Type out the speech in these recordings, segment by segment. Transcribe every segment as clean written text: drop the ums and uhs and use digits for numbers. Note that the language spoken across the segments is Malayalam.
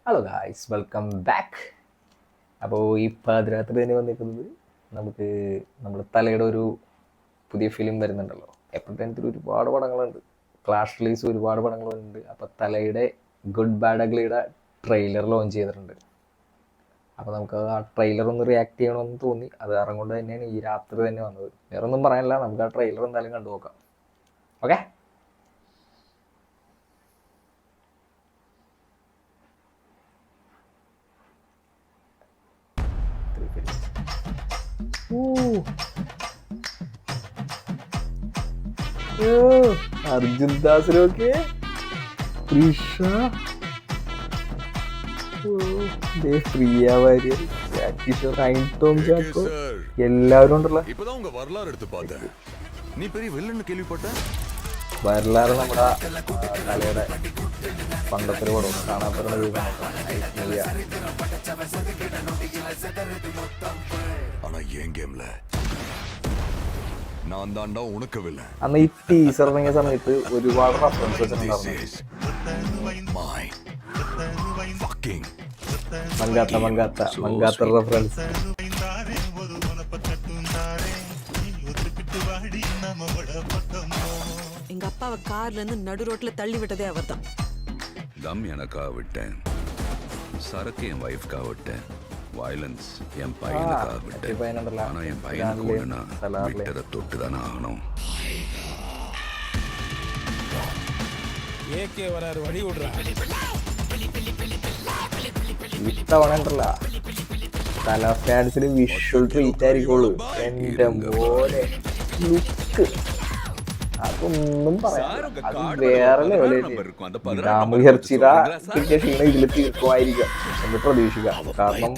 Hello guys, welcome back. അപ്പോൾ ഈ പാതിരാത്രി തന്നെ വന്നിരിക്കുന്നത് നമുക്ക് നമ്മുടെ തലയുടെ ഒരു പുതിയ ഫിലിം വരുന്നുണ്ടല്ലോ. ഏപ്രിൽ 10 ഒരുപാട് പടങ്ങളുണ്ട്, ക്ലാഷ് റിലീസ് ഒരുപാട് പടങ്ങളുണ്ട്. അപ്പോൾ തലയുടെ ഗുഡ് ബാഡ് അഗ്ലിയുടെ ട്രെയിലർ ലോഞ്ച് ചെയ്തിട്ടുണ്ട്. അപ്പോൾ നമുക്ക് ആ ട്രെയിലർ ഒന്ന് റിയാക്ട് ചെയ്യണമെന്ന് തോന്നി. അത് കാരണം കൊണ്ട് തന്നെയാണ് ഈ രാത്രി തന്നെ വന്നത്. വേറെ ഒന്നും പറയാനില്ല, നമുക്ക് ആ ട്രെയിലർ എന്തായാലും കണ്ടു നോക്കാം. ഓക്കെ. അർജുൻ ദാസിനൊക്കെ പ്രിയ വാര്യർ, കിഷോർ, ടോം ചാക്കോ, എല്ലാവരും ഉണ്ടല്ലോ. വരലാറ് നമ്മുടെ തലയുടെ പണ്ടത്തെ ഒരു പടം കാണാത്ത അന്ന് ഈ ടീസർ ഇറങ്ങിയ സമയത്ത് ഒരുപാട് റെഫറൻസസ് മങ്കാത്ത റെഫറൻസ്. எங்க அப்பாவை கார்ல இருந்து நடு ரோட்ல தள்ளி விட்டதே அவர்தான். தம் எனக்கா விட்டேன், சரக்கு என் வைஃப்கா விட்டேன், வயலன்ஸ் என் பையனுக்கா விட்டேன். ஆனா என் பையனுக்கு ஒண்ணுனா விட்டதை தொட்டுதானே ஆகணும். ஏகே வராரு, வழி விடுறான். ഇത്തവണ ഉണ്ടല്ല തല ഫാൻസിന് വിഷ്വൽ ട്രീറ്റ് ആയിരിക്കുള്ളൂ. എന്റെ മോനെ ലുക്ക് അതൊന്നും പറയാം, അത് വേറെ ലെവലിൽ രാമുയർച്ചിത കിട്ടിയ ക്ഷീണം ഇതിൽ തീർക്കുമായിരിക്കാം എന്ന് പ്രതീക്ഷിക്കാം. കാരണം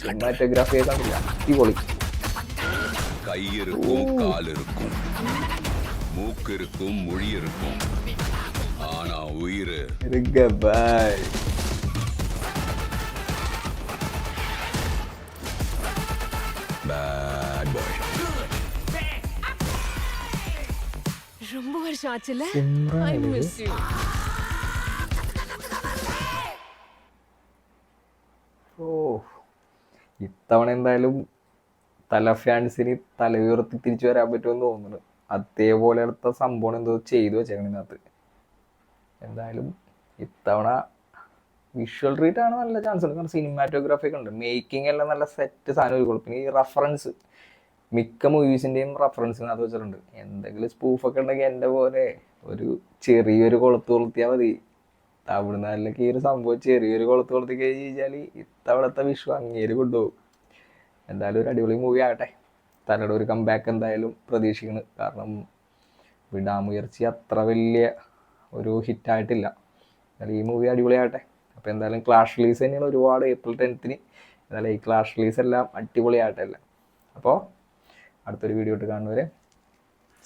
സിനിമാറ്റോഗ്രാഫിയെ കണ്ടില്ല, അടിപൊളി. கை இருக்கும், கால் இருக்கும், மூக்கு இருக்கும், மொழி இருக்கும், ஆனா உயிர் பாய். Bad boy. ரொம்ப வருஷம் ஆச்சுல. I miss you. ഇത്തവണ എന്തായാലും തല ഫാൻസിന് തല ഉയർത്തി തിരിച്ചു വരാൻ പറ്റുമെന്ന് തോന്നുന്നു. അതേപോലെ അടുത്ത സംഭവം എന്തോ ചെയ്തു വെച്ചേക്കണതിനകത്ത്. എന്തായാലും ഇത്തവണ വിഷ്വൽ ട്രീറ്റ് ആണ് നല്ല ചാൻസ് ഉണ്ട്. കാരണം സിനിമാറ്റോഗ്രാഫി ഒക്കെ ഉണ്ട്, മേക്കിംഗ് എല്ലാം നല്ല സെറ്റ് സാധനം ഒരുക്കുള്ളൂ. പിന്നെ ഈ റെഫറൻസ് മിക്ക മൂവീസിൻ്റെയും റെഫറൻസിനകത്ത് വെച്ചിട്ടുണ്ട്. എന്തെങ്കിലും സ്പൂഫൊക്കെ ഉണ്ടെങ്കിൽ എൻ്റെ പോലെ ഒരു ചെറിയൊരു കൊളുത്തിയാൽ മതി. തമിഴ്നാട്ടിലൊക്കെ ഈ ഒരു സംഭവം ചെറിയൊരു കൊളുത്തി കഴിഞ്ഞാൽ ഇത്തവണത്തെ വിഷു അങ്ങേര് കൊണ്ടുപോകും. എന്തായാലും ഒരു അടിപൊളി മൂവി ആകട്ടെ. തലയുടെ ഒരു കംബാക്ക് എന്തായാലും പ്രതീക്ഷിക്കുന്നു. കാരണം വിടാമുയർച്ചി അത്ര വലിയ ഒരു ഹിറ്റായിട്ടില്ല. എന്നാലും ഈ മൂവി അടിപൊളിയാകട്ടെ. അപ്പോൾ എന്തായാലും ക്ലാഷ് റിലീസ് തന്നെയാണ് ഒരുപാട് ഏപ്രിൽ 10. എന്നാലും ഈ ക്ലാഷ് റിലീസ് എല്ലാം അടിപൊളിയാകട്ടെ എല്ലാം. അപ്പോൾ അടുത്തൊരു വീഡിയോ ഇട്ട് കാണുന്നവരെ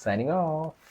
സൈനിങ് ഓഫ്.